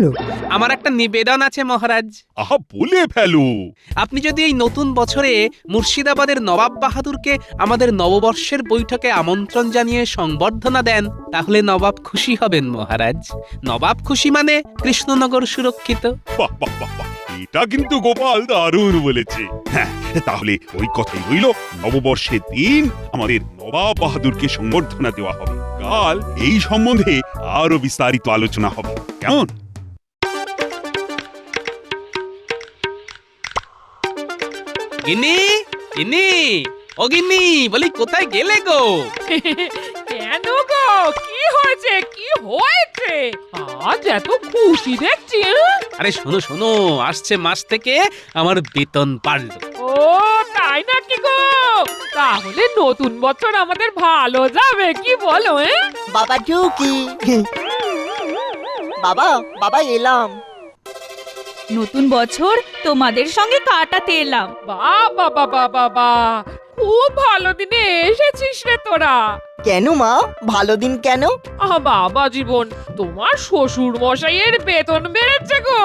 হলো? আমার একটা নিবেদন আছে মহারাজ। আহা, বলে ফেলো। আপনি যদি এই নতুন বছরে মুর্শিদাবাদের নবাব বাহাদুরকে আমাদের নববর্ষের বৈঠকে আমন্ত্রণ জানিয়ে সংবর্ধনা দেন, তাহলে নবাব খুশি হবেন মহারাজ। নবাব খুশি মানে কৃষ্ণনগর সুরক্ষিত। বাহ বাহ বাহ বাহ, এটা কিন্তু গোপাল দারুণ বলেছে। হ্যাঁ, তাহলে ওই কথাই রইল, নববর্ষের দিন আমাদের নবাব বাহাদুরকে সংবর্ধনা দেওয়া হবে। কাল এই সম্বন্ধে আরো বিস্তারিত আলোচনা হবে, কেমন? গিন্নি, গিন্নি, ও গিন্নি, বলি কোথায় গেলে গো? কেন গো, কি হয়েছে? কি হয়েছে আজ এত খুশি দেখছি? আরে শোনো শোনো, আসছে মাস থেকে আমার বেতন বাড়লো। ও তাই নাকি গো? তাহলে নতুন বছর আমাদের ভালো যাবে, কি বলো? বাবা টুকি, বাবা বাবা এলাম। নতুন বছর তোমাদের সঙ্গে কাটাতে এলাম। বাবা বাবা বাবা, খুব ভালো দিনে এসেছিস রে তোরা। কেন মা, ভালো দিন কেন? বাবা জীবন, তোমার শ্বশুর মশাইয়ের বেতন বেড়েছে গো।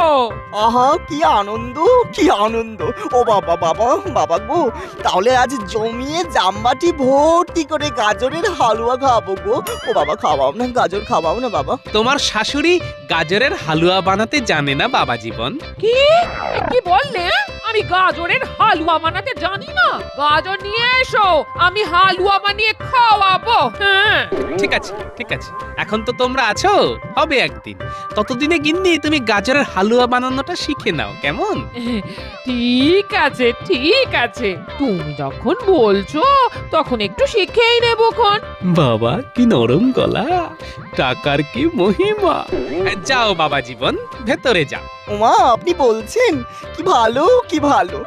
আহা, কি আনন্দ, কি আনন্দ! ও বাবা বাবা বাবা গো, তাহলে আজ জমিয়ে জামবাটি ভর্তি করে গাজরের হালুয়া খাবো গো। ও বাবা, খাওয়াও না, গাজর খাওয়াও না বাবা। তোমার শাশুড়ি গাজরের হালুয়া বানাতে জানে না বাবা জীবন। কি কি বললে? আমি গাজরের হালুয়া বানাতে জানি না? গাজর নিয়ে এসো, আমি হালুয়া বানিয়ে খাওয়াবো। হ্যাঁ ঠিক আছে ঠিক আছে, এখন তো তোমরা আছো, হবে একদিন। ততদিনে গিন্নি তুমি গাজরের হালুয়া বানানোটা শিখে নাও, কেমন? ঠিক আছে ঠিক আছে, তুমি যখন বলছো তখন একটু শিখেই নেবক্ষণ। বাবা কি নরম গলা, টাকার কি মহিমা। যাও বাবা জীবন, ভেতরে যাও। ওমা, আপনি বলছেন? কি ভালো, কি ভালো।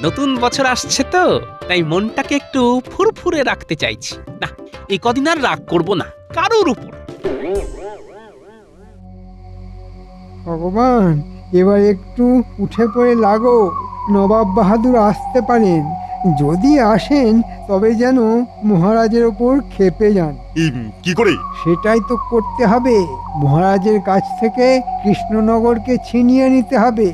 নতুন বছর আসছে তো, তাই মনটাকে একটু ফুরফুরে রাখতে চাইছি। না, এই কদিন আর রাগ করব না কারোর উপর। ভগবান, এবার একটু উঠে পড়ে লাগো। নবাব বাহাদুর আসতে পারেন, যদি আসেন তবে যেন মহারাজের ওপর ক্ষেপে যান। কি করে? সেটাই তো করতে হবে। মহারাজের কাছ থেকে কৃষ্ণনগরকে ছিনিয়ে নিতে হবে,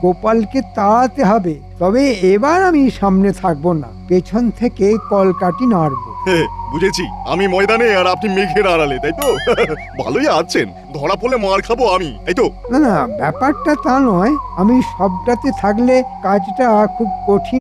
গোপালকে তাড়াতে হবে। তবে এবার আমি সামনে থাকবো না, পেছন থেকে কলকাঠি নাড়ব। বুঝেছি, আমি ময়দানে আর আপনি মেঘের আড়ালে, তাই তো? ভালোই আছেন, ধরা পড়লে মার খাবো আমি, তাই তো? না না, ব্যাপারটা তা নয়। আমি সবটাতে থাকলে কাজটা খুব কঠিন